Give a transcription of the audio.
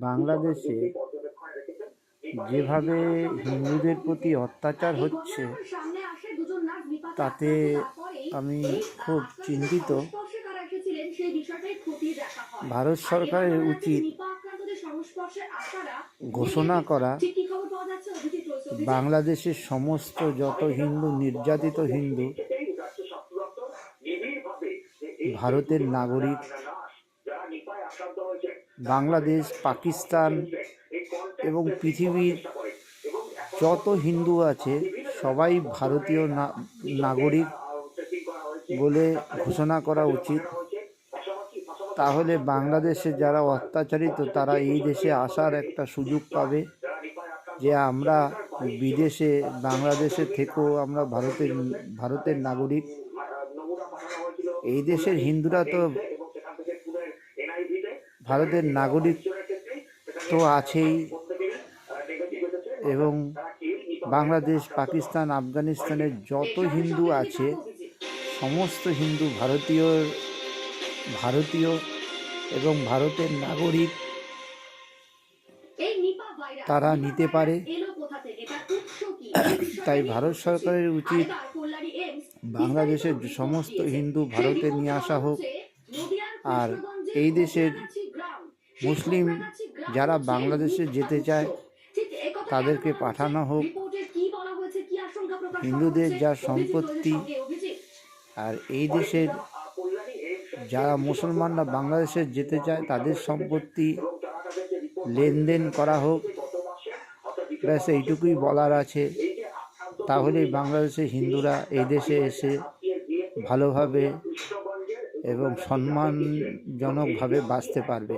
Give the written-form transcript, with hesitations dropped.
বাংলাদেশে যেভাবে হিন্দুদের প্রতি অত্যাচার হচ্ছে তাতে আমি খুব চিন্তিত। ভারত সরকারের উচিত ঘোষণা করা বাংলাদেশের সমস্ত যত হিন্দু, নির্যাতিত হিন্দু ভারতের নাগরিক। বাংলাদেশ, পাকিস্তান এবং পৃথিবীর যত হিন্দু আছে সবাই ভারতীয় নাগরিক বলে ঘোষণা করা উচিত। তাহলে বাংলাদেশে যারা অত্যাচারিত তারা এই দেশে আসার একটা সুযোগ পাবে, যে আমরা বিদেশে বাংলাদেশে থেকেও আমরা ভারতের নাগরিক। এই দেশের হিন্দুরা তো ভারতের নাগরিক তো আছেই, এবং বাংলাদেশ, পাকিস্তান, আফগানিস্তানের যত হিন্দু আছে সমস্ত হিন্দু ভারতীয় এবং ভারতের নাগরিক তারা নিতে পারে। তাই ভারত সরকারের উচিত বাংলাদেশের সমস্ত হিন্দু ভারতে নিয়ে আসা হোক, আর এই দেশের মুসলিম যারা বাংলাদেশে যেতে চায় তাদেরকে পাঠানো হোক। হিন্দুদের যা সম্পত্তি আর এই দেশের যারা মুসলমানরা বাংলাদেশে যেতে চায় তাদের সম্পত্তি লেনদেন করা হোক। ব্যাস এইটুকুই বলার আছে। তাহলেই বাংলাদেশের হিন্দুরা এই দেশে এসে ভালোভাবে এবং সম্মানজনকভাবে বাঁচতে পারবে।